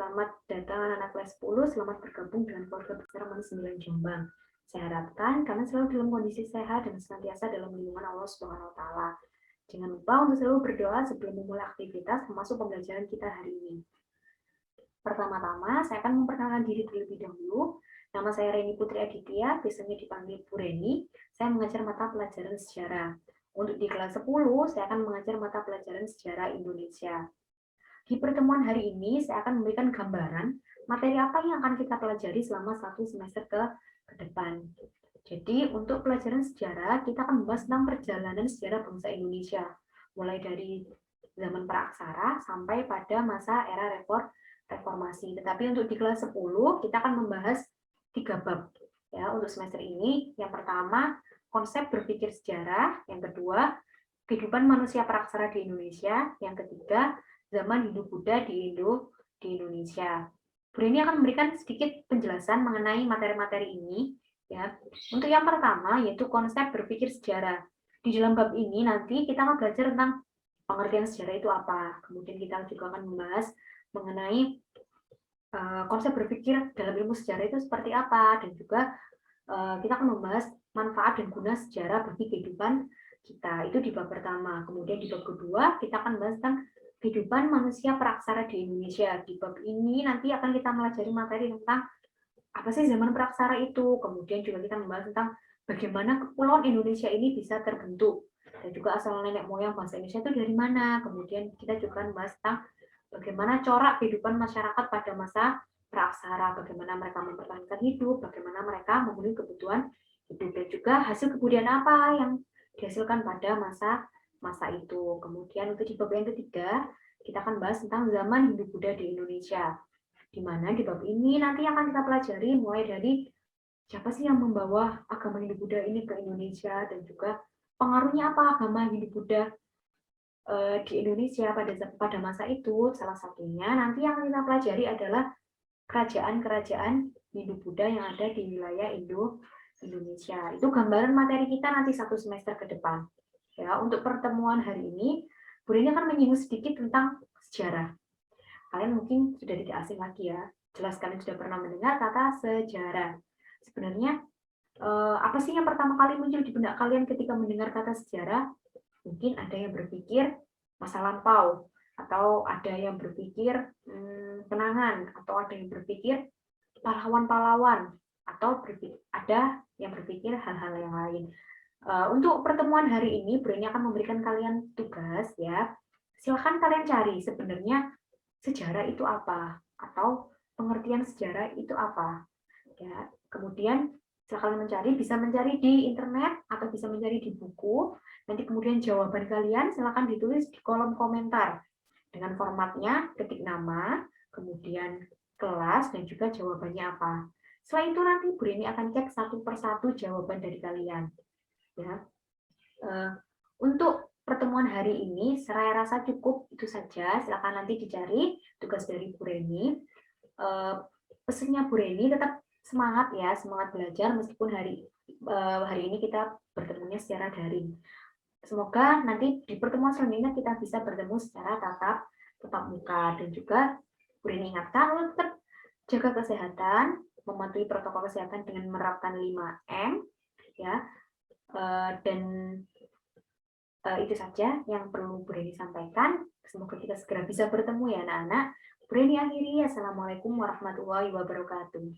Selamat datang anak-anak kelas 10, selamat bergabung dengan keluarga besar Manis 9 Jombang. Saya harapkan kalian selalu dalam kondisi sehat dan senantiasa dalam lindungan Allah Subhanahu wa taala. Jangan lupa untuk selalu berdoa sebelum memulai aktivitas termasuk pembelajaran kita hari ini. Pertama-tama, saya akan memperkenalkan diri terlebih dahulu. Nama saya Reni Putri Aditya, biasanya dipanggil Bu Reni. Saya mengajar mata pelajaran sejarah. Untuk di kelas 10, saya akan mengajar mata pelajaran sejarah Indonesia. Di pertemuan hari ini, saya akan memberikan gambaran materi apa yang akan kita pelajari selama satu semester ke depan. Jadi, untuk pelajaran sejarah, kita akan membahas tentang perjalanan sejarah bangsa Indonesia, mulai dari zaman praksara sampai pada masa era reformasi. Tetapi untuk di kelas 10, kita akan membahas 3 bab. Ya, untuk semester ini, yang pertama, konsep berpikir sejarah, yang kedua, kehidupan manusia praksara di Indonesia, yang ketiga, zaman Hindu-Buddha di Indonesia. Bu Rini akan memberikan sedikit penjelasan mengenai materi-materi ini. Ya. Untuk yang pertama, yaitu konsep berpikir sejarah. Di dalam bab ini nanti kita akan belajar tentang pengertian sejarah itu apa. Kemudian kita juga akan membahas mengenai konsep berpikir dalam ilmu sejarah itu seperti apa. Dan juga kita akan membahas manfaat dan guna sejarah bagi kehidupan kita. Itu di bab pertama. Kemudian di bab kedua, kita akan bahas tentang kehidupan manusia praksara di Indonesia. Di bab ini nanti akan kita pelajari materi tentang apa sih zaman praksara itu. Kemudian juga kita membahas tentang bagaimana kepulauan Indonesia ini bisa terbentuk. Dan juga asal nenek moyang bangsa Indonesia itu dari mana. Kemudian kita juga membahas tentang bagaimana corak kehidupan masyarakat pada masa praksara, bagaimana mereka mempertahankan hidup, bagaimana mereka memenuhi kebutuhan hidup, dan juga hasil kebudayaan apa yang dihasilkan pada masa itu. Kemudian untuk di bab yang ketiga, kita akan bahas tentang zaman Hindu-Buddha di Indonesia. Di mana di bab ini nanti akan kita pelajari mulai dari siapa sih yang membawa agama Hindu-Buddha ini ke Indonesia, dan juga pengaruhnya apa agama Hindu-Buddha di Indonesia pada masa itu. Salah satunya nanti yang kita pelajari adalah kerajaan-kerajaan Hindu-Buddha yang ada di wilayah Indonesia. Itu gambaran materi kita nanti satu semester ke depan. Ya, untuk pertemuan hari ini, Bu Rini akan menyinggung sedikit tentang sejarah. Kalian mungkin sudah tidak asing lagi ya. Jelas kalian sudah pernah mendengar kata sejarah. Sebenarnya apa sih yang pertama kali muncul di benak kalian ketika mendengar kata sejarah? Mungkin ada yang berpikir masa lampau, atau ada yang berpikir kenangan, atau ada yang berpikir pahlawan-pahlawan, atau ada yang berpikir hal-hal yang lain. Untuk pertemuan hari ini, Bu Rini akan memberikan kalian tugas ya. Silahkan kalian cari sebenarnya sejarah itu apa, atau pengertian sejarah itu apa. Ya, kemudian silahkan mencari, bisa mencari di internet atau bisa mencari di buku. Nanti kemudian jawaban kalian silahkan ditulis di kolom komentar dengan formatnya, ketik nama, kemudian kelas, dan juga jawabannya apa. Setelah itu nanti Bu Rini akan cek satu persatu jawaban dari kalian. Ya. Untuk pertemuan hari ini, saya rasa cukup itu saja. Silakan nanti dicari tugas dari Bu Reni. Pesannya Bu Reni tetap semangat ya, semangat belajar meskipun hari ini kita bertemunya secara daring. Semoga nanti di pertemuan selanjutnya kita bisa bertemu secara tatap muka, dan juga Bu Reni ingatkan untuk tetap jaga kesehatan, mematuhi protokol kesehatan dengan menerapkan 5M ya. Dan itu saja yang perlu Bu Reni sampaikan. Semoga kita segera bisa bertemu ya anak-anak. Bu Reni akhiri, Assalamualaikum warahmatullahi wabarakatuh.